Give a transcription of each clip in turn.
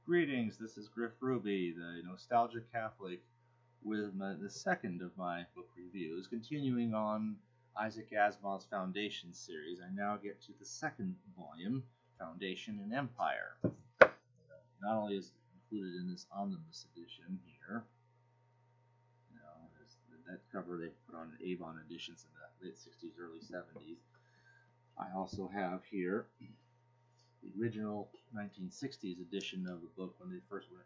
Greetings, this is Griff Ruby, the Nostalgic Catholic, with the second of my book reviews, continuing on Isaac Asimov's Foundation series. I now get to the second volume, Foundation and Empire. Not only is it included in this omnibus edition here, that cover they put on Avon editions in the late 60s, early 70s. I also have here the original 1960s edition of the book when it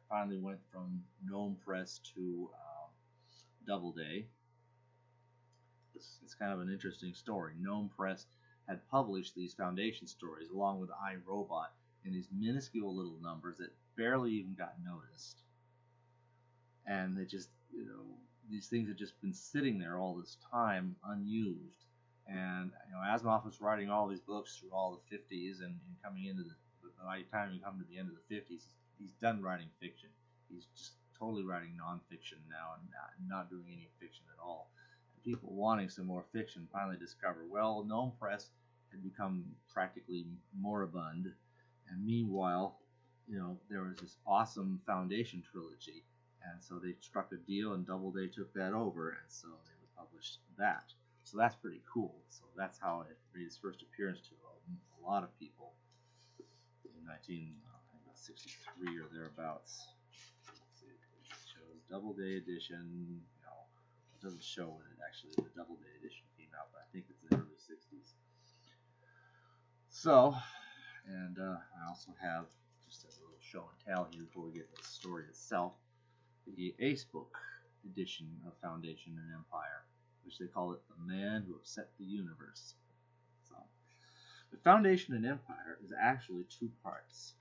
finally went from Gnome Press to Doubleday. It's kind of an interesting story. Gnome Press had published these Foundation stories along with I, Robot in these minuscule little numbers that barely even got noticed. And they just, these things had just been sitting there all this time unused. And Asimov was writing all these books through all the 50s, and coming into by the time you come to the end of the 50s, he's done writing fiction. He's just totally writing nonfiction now, and not doing any fiction at all. And people wanting some more fiction finally discover, well, Gnome Press had become practically moribund, and meanwhile, there was this awesome Foundation trilogy, and so they struck a deal, and Doubleday took that over, and so they would publish that. So that's pretty cool. So that's how it made its first appearance to a lot of people in 1963 or thereabouts. Let's see, it shows Doubleday edition. It doesn't show when the Doubleday edition came out, but I think it's in the early 60s. So, and I also have just a little show and tell here before we get to the story itself. The Ace Book edition of Foundation and Empire, which they call it The Man Who Upset the Universe. So, the Foundation and Empire is actually two parts.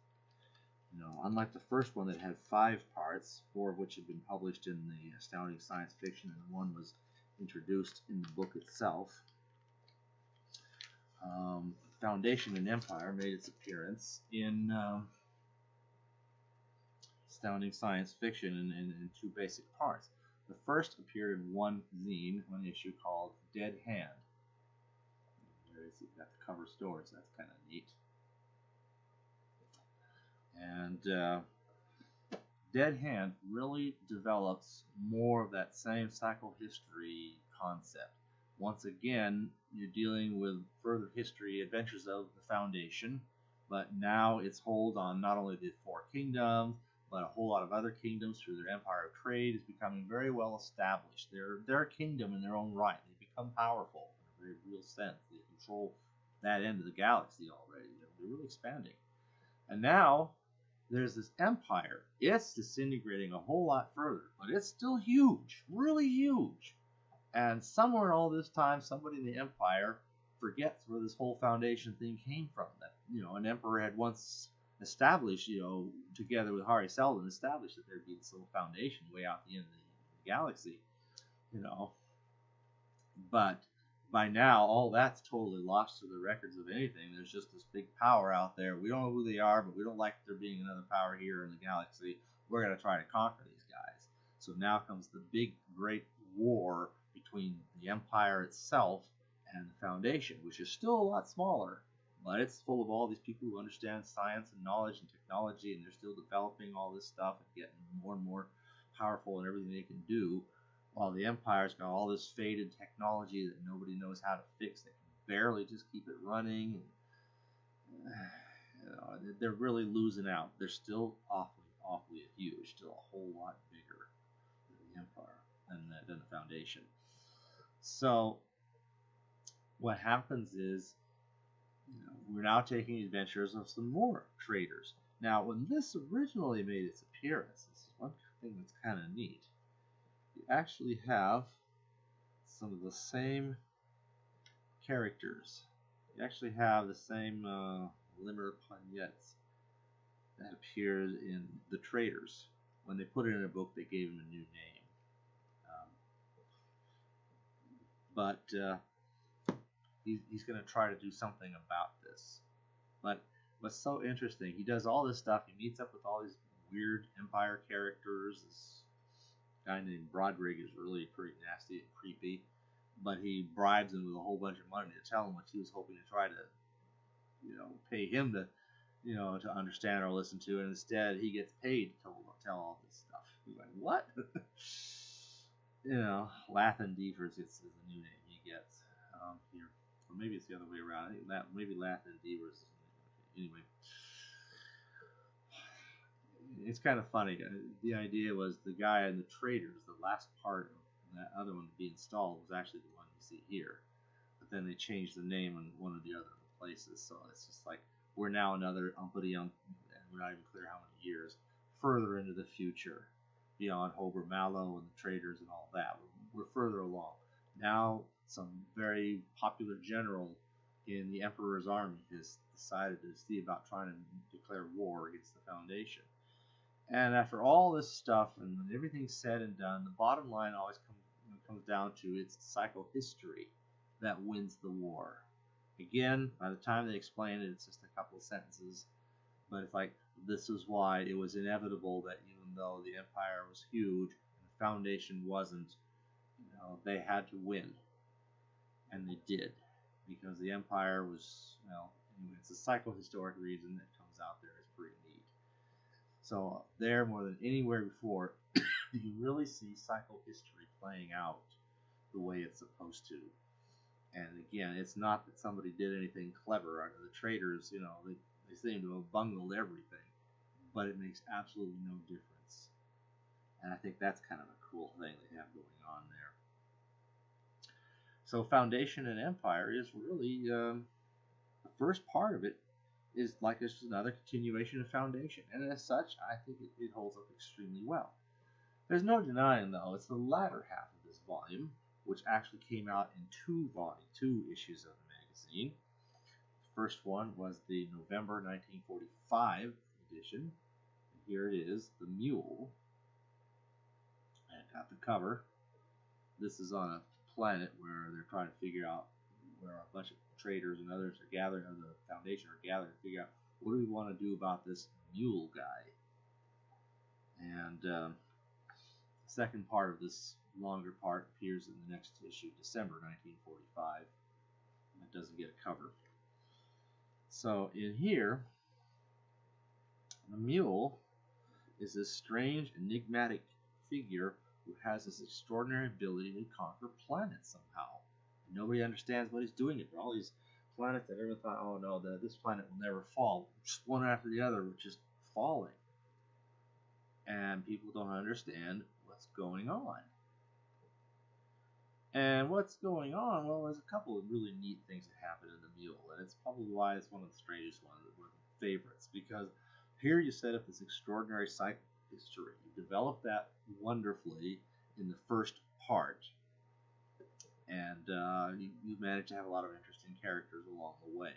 Unlike the first one that had 5 parts, 4 of which had been published in the Astounding Science Fiction, and 1 was introduced in the book itself. Foundation and Empire made its appearance in Astounding Science Fiction in 2 basic parts. The first appeared in one issue called Dead Hand. You've got the cover story, so that's kind of neat. And Dead Hand really develops more of that same psychohistory concept. Once again, you're dealing with further history adventures of the Foundation, but now its hold on not only the 4 kingdoms, but a whole lot of other kingdoms through their empire of trade is becoming very well established. They're a kingdom in their own right. They become powerful in a very real sense. They control that end of the galaxy already. They're really expanding. And now there's this empire. It's disintegrating a whole lot further, but it's still huge, really huge. And somewhere in all this time, somebody in the empire forgets where this whole Foundation thing came from. That an emperor had once established, together with Hari Seldon, established that there'd be this little Foundation way out the end of the galaxy, But by now, all that's totally lost to the records of anything. There's just this big power out there. We don't know who they are, but we don't like there being another power here in the galaxy. We're going to try to conquer these guys. So now comes the big, great war between the Empire itself and the Foundation, which is still a lot smaller. But it's full of all these people who understand science and knowledge and technology, and they're still developing all this stuff and getting more and more powerful in everything they can do, while the Empire's got all this faded technology that nobody knows how to fix. They can barely just keep it running. They're really losing out. They're still awfully huge, still a whole lot bigger than the Empire than the Foundation. So what happens is, we're now taking adventures of some more traders. Now, when this originally made its appearance, this is one thing that's kind of neat. You actually have some of the same characters. You actually have the same Limmer Pagnettes that appeared in The Traders. When they put it in a book, they gave him a new name. But he's going to try to do something about this. But what's so interesting, he does all this stuff. He meets up with all these weird Empire characters. This guy named Broderick is really pretty nasty and creepy. But he bribes him with a whole bunch of money to tell him what he was hoping to try to, pay him to to understand or listen to, and instead he gets paid to tell all this stuff. He's like, what? Lathan Devers is the new name he gets here, or maybe it's the other way around. I think maybe Lathan Devers is the name. Anyway, it's kind of funny. The idea was the guy in the Traders, the last part of that other one to be installed was actually the one you see here, but then they changed the name in one of the other places, so it's just like we're now another umpity and we're not even clear how many years further into the future, beyond Hober Mallow and the Traders and all that. We're further along. Now some very popular general in the Emperor's army has decided to see about trying to declare war against the Foundation. And after all this stuff and everything's said and done, the bottom line always comes down to it's psychohistory that wins the war. Again, by the time they explain it, it's just a couple of sentences. But it's like, this is why it was inevitable that even though the Empire was huge and the Foundation wasn't, they had to win. And they did. Because the Empire was, anyway, it's a psychohistoric reason that comes out there. It's pretty neat. So there, more than anywhere before, you really see psychohistory playing out the way it's supposed to. And again, it's not that somebody did anything clever. The Traders, they seem to have bungled everything, but it makes absolutely no difference. And I think that's kind of a cool thing they have going on there. So Foundation and Empire is really, the first part of it is like it's another continuation of Foundation. And as such, I think it holds up extremely well. There's no denying, though, it's the latter half of this volume, which actually came out in two issues of the magazine. The first one was the November 1945 edition. And here it is, The Mule. And got the cover. This is on a planet where they're trying to figure out where a bunch of traders and others are gathering, or the Foundation are gathering to figure out what do we want to do about this mule guy. And the second part of this longer part appears in the next issue, December 1945. It doesn't get a cover. So in here, the mule is this strange, enigmatic figure who has this extraordinary ability to conquer planets somehow. Nobody understands what he's doing it. All these planets that everyone thought, oh no, this planet will never fall. Just one after the other, we're just falling. And people don't understand what's going on. And what's going on? Well, there's a couple of really neat things that happen in the Mule, and it's probably why it's one of the strangest ones, one of the favorites, because here you set up this extraordinary psychohistory. You develop that wonderfully in the first part, and you manage to have a lot of interesting characters along the way.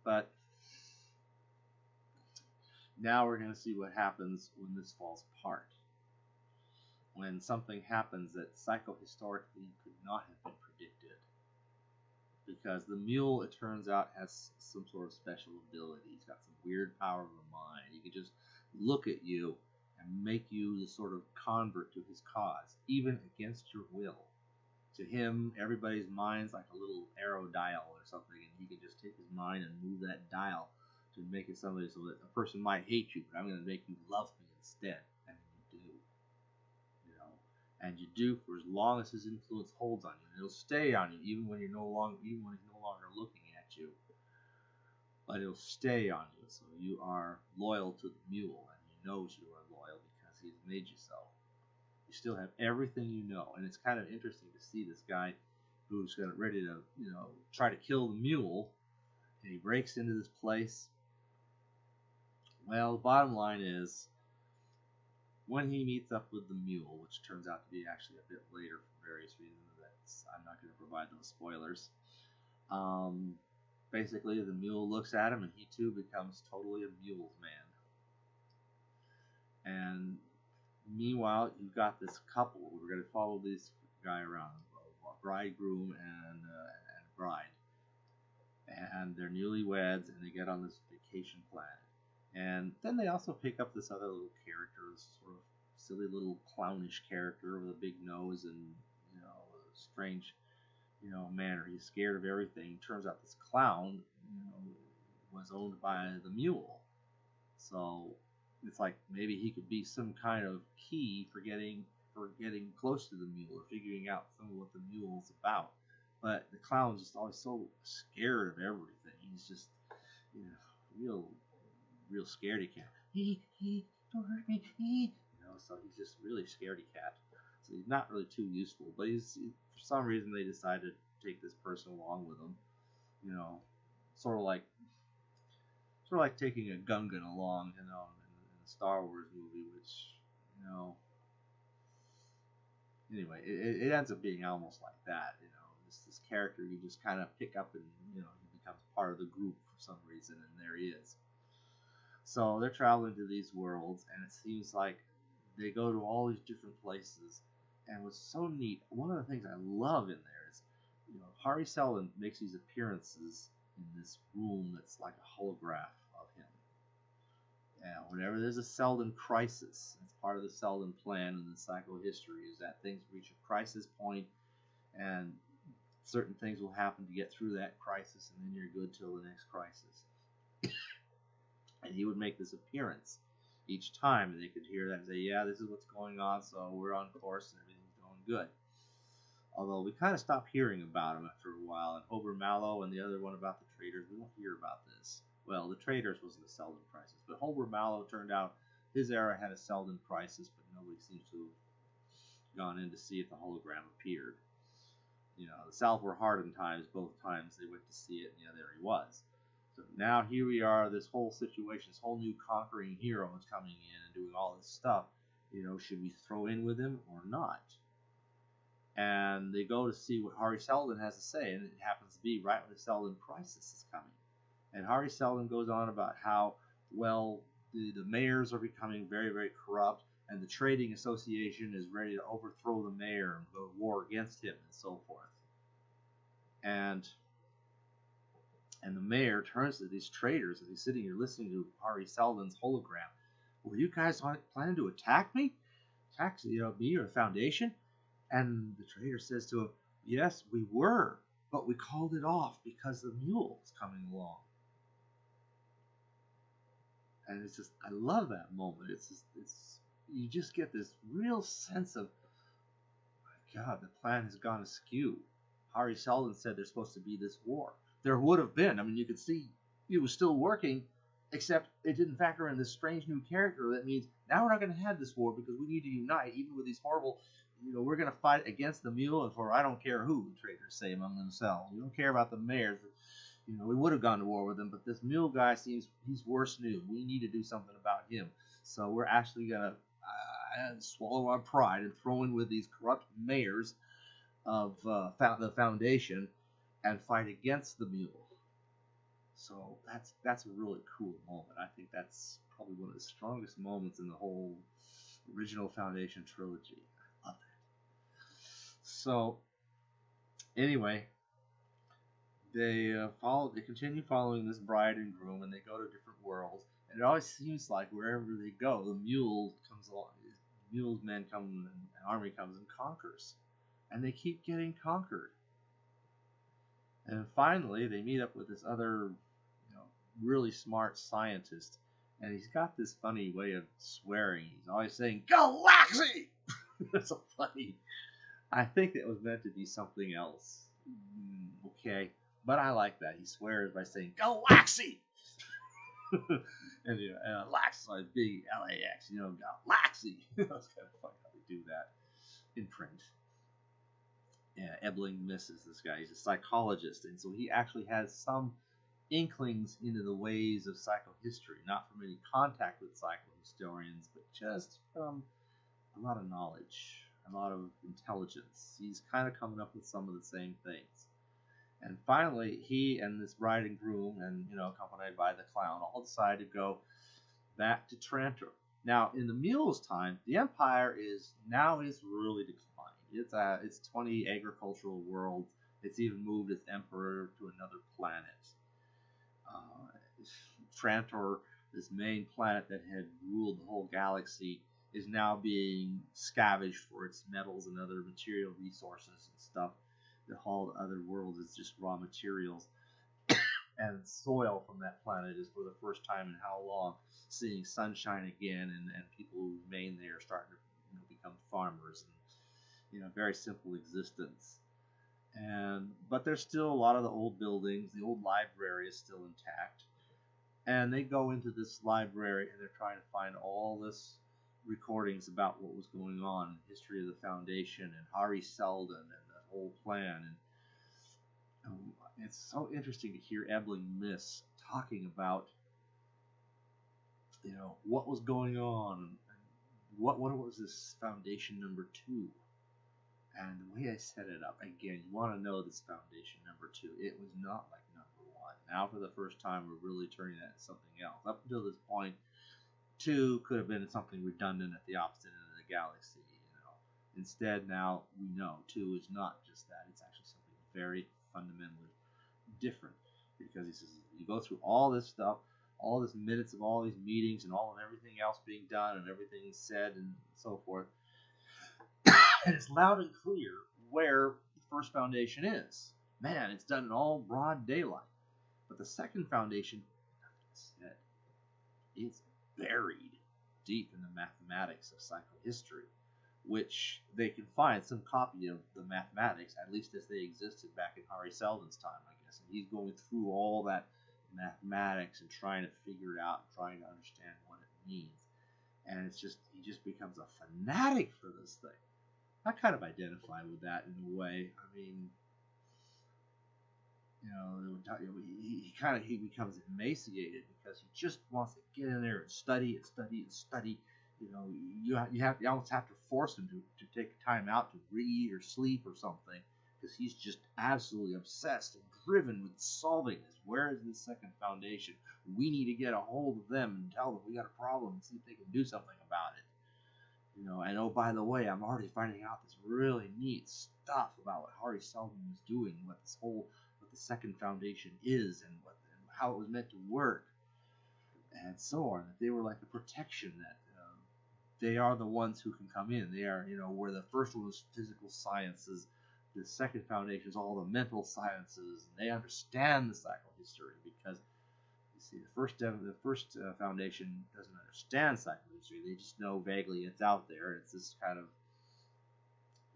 But now we're going to see what happens when this falls apart. When something happens that psychohistorically could not have been predicted. Because the mule, it turns out, has some sort of special ability. He's got some weird power of the mind. He can just look at you and make you the sort of convert to his cause, even against your will. To him, everybody's mind's like a little arrow dial or something, and he can just take his mind and move that dial to make it somebody so that a person might hate you, but I'm going to make you love me instead. And you do. And you do for as long as his influence holds on you. And it'll stay on you even when he's no longer looking at you. But it'll stay on you. So you are loyal to the mule, and he knows you are loyal because he's made you so. You still have everything you know, and it's kind of interesting to see this guy who's ready to, try to kill the mule, and he breaks into this place. Well, the bottom line is, when he meets up with the mule, which turns out to be actually a bit later for various reasons, I'm not going to provide those spoilers. Basically, the mule looks at him, and he too becomes totally a mule's man. And meanwhile, you've got this couple. We're going to follow this guy around, a bridegroom and bride. And they're newlyweds, and they get on this vacation planet. And then they also pick up this other little character, this sort of silly little clownish character with a big nose and, a strange, manner. He's scared of everything. Turns out this clown, was owned by the mule. So it's like maybe he could be some kind of key for getting close to the mule or figuring out some of what the mule's about. But the clown's just always so scared of everything. He's just, real scaredy cat. Don't hurt me. So he's just really scaredy cat. So he's not really too useful. But for some reason they decided to take this person along with them. Sort of like taking a Gungan along, in the Star Wars movie, which, anyway, it ends up being almost like that. This character you just kind of pick up and, he becomes part of the group for some reason, and there he is. So they're traveling to these worlds, and it seems like they go to all these different places. And what's so neat, one of the things I love in there is, Hari Seldon makes these appearances in this room that's like a holograph of him. And whenever there's a Seldon crisis, it's part of the Seldon plan in the psychohistory, is that things reach a crisis point, and certain things will happen to get through that crisis, and then you're good till the next crisis. And he would make this appearance each time, and they could hear that and say, yeah, this is what's going on, so we're on course and everything's going good. Although we kind of stopped hearing about him after a while, and Hober Mallow and the other one about the traders, we don't hear about this. Well, the traders wasn't a Seldon crisis, but Hober Mallow turned out his era had a Seldon crisis, but nobody seems to have gone in to see if the hologram appeared. The Southward Hardened times, both times they went to see it, and there he was. So now here we are, this whole situation, this whole new conquering hero is coming in and doing all this stuff. Should we throw in with him or not? And they go to see what Hari Seldon has to say, and it happens to be right when the Seldon crisis is coming. And Hari Seldon goes on about how, well, the mayors are becoming very, very corrupt, and the trading association is ready to overthrow the mayor and go to war against him, and so forth. And the mayor turns to these traders as he's sitting here listening to Hari Seldon's hologram. Were you guys planning to attack me? Attack, me or the Foundation? And the trader says to him, yes, we were, but we called it off because the mule's coming along. And it's just, I love that moment. You just get this real sense of, my God, the plan has gone askew. Hari Seldon said there's supposed to be this war. There would have been. I mean, you could see it was still working, except it didn't factor in this strange new character. That means now we're not going to have this war because we need to unite, even with these horrible, we're going to fight against the mule and for I don't care who, the traders say among themselves. We don't care about the mayors. We would have gone to war with him, but this mule guy seems he's worse new. We need to do something about him. So we're actually going to swallow our pride and throw in with these corrupt mayors of the Foundation and fight against the mule. So that's a really cool moment. I think that's probably one of the strongest moments in the whole original Foundation trilogy. I love it. So anyway, they continue following this bride and groom, and they go to different worlds. And it always seems like wherever they go, the mule comes along. Mule's men come, and an army comes and conquers, and they keep getting conquered. And finally, they meet up with this other, really smart scientist, and he's got this funny way of swearing. He's always saying "Galaxy." That's so funny. I think it was meant to be something else. Okay, but I like that. He swears by saying "Galaxy." And Lax is big LAX, Galaxy. That's kind of funny how they do that in print. Yeah, Ebling misses this guy. He's a psychologist, and so he actually has some inklings into the ways of psychohistory, not from any contact with psychohistorians, but just from a lot of knowledge, a lot of intelligence. He's kind of coming up with some of the same things. And finally, he and this bride and groom, and accompanied by the clown, all decide to go back to Trantor. Now, in the mule's time, the Empire is really declined. It's 20 agricultural worlds. It's even moved its emperor to another planet. Trantor, this main planet that had ruled the whole galaxy, is now being scavenged for its metals and other material resources and stuff. The whole other world is just raw materials. and soil from that planet is for the first time in how long seeing sunshine again, and people who remain there starting to become farmers, and very simple existence. And but there's still a lot of the old buildings. The old library is still intact, and they go into this library and they're trying to find all this recordings about what was going on in the history of the Foundation and Hari Seldon and the whole plan. And it's so interesting to hear Ebeling Miss talking about what was going on, and what was this Foundation #2. And the way I set it up, again, you want to know this Foundation #2. It was not like #1. Now, for the first time, we're really turning that into something else. Up until this point, 2 could have been something redundant at the opposite end of the galaxy. Instead, now we know 2 is not just that. It's actually something very fundamentally different. Because he says, you go through all this stuff, all this minutes of all these meetings and all of everything else being done and everything said and so forth. And it's loud and clear where the first Foundation is. Man, it's done in all broad daylight. But the second Foundation, said, it's buried deep in the mathematics of psychohistory, which they can find some copy of the mathematics, at least as they existed back in Hari Seldon's time, I guess. And he's going through all that mathematics and trying to figure it out and trying to understand what it means. And it's just, he just becomes a fanatic for this thing. I kind of identify with that in a way. I mean, he becomes emaciated because he just wants to get in there and study and study and study. You almost have to force him to take time out to read or sleep or something, because he's just absolutely obsessed and driven with solving this. Where is the second Foundation? We need to get a hold of them and tell them we got a problem and see if they can do something about it. And oh, by the way, I'm already finding out this really neat stuff about what Hari Seldon was doing, what the second Foundation is, and how it was meant to work, and so on. That they were like a protection, that they are the ones who can come in. They are, where the first one was physical sciences, the second Foundation is all the mental sciences, and they understand the psychohistory because. See, the first Foundation doesn't understand psychohistory. They just know vaguely it's out there. It's this kind of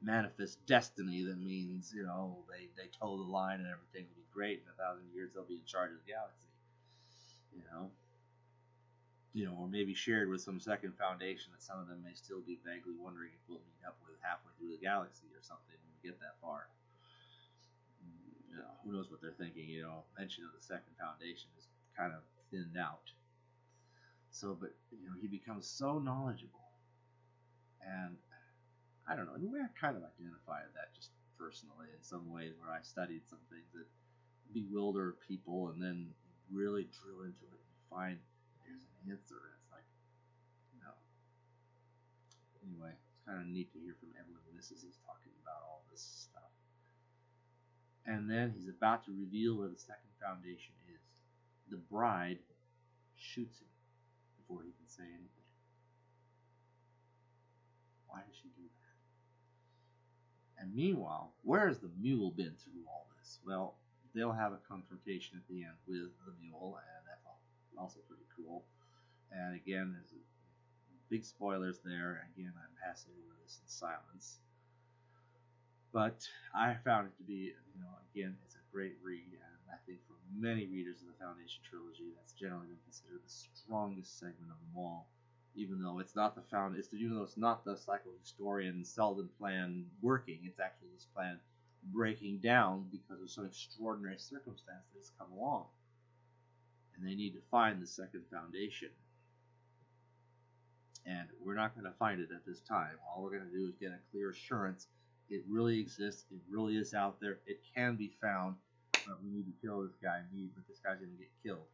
manifest destiny that means, they toe the line and everything will be great. In 1,000 years, they'll be in charge of the galaxy. Or maybe shared with some second Foundation that some of them may still be vaguely wondering if we'll meet up with halfway through the galaxy or something when we get that far. Who knows what they're thinking? Mention of the second Foundation is kind of thinned out. So, but he becomes so knowledgeable, and I don't know. In a way, I kind of identify with that just personally in some ways, where I studied some things that bewilder people, and then really drill into it and find there's an answer. And it's like, Anyway, it's kind of neat to hear from Ebeling Miss as he's talking about all this stuff. And then he's about to reveal where the second Foundation is. The bride shoots him before he can say anything. Why does she do that? And meanwhile, where has the mule been through all this? Well, they'll have a confrontation at the end with the mule, and that's also pretty cool. And again, there's big spoilers there. Again, I'm passing over this in silence. But I found it to be, again, it's a great read, and I think for many readers of the Foundation trilogy, that's generally been considered the strongest segment of them all. Even though it's not it's not the psychohistorian Seldon plan working, it's actually this plan breaking down because of some extraordinary circumstance that has come along, and they need to find the second Foundation. And we're not going to find it at this time. All we're going to do is get a clear assurance it really exists. It really is out there. It can be found. But we need to kill this guy. But this guy's going to get killed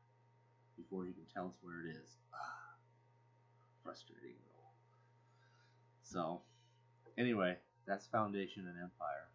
before he can tell us where it is. Frustrating though. So, anyway, that's Foundation and Empire.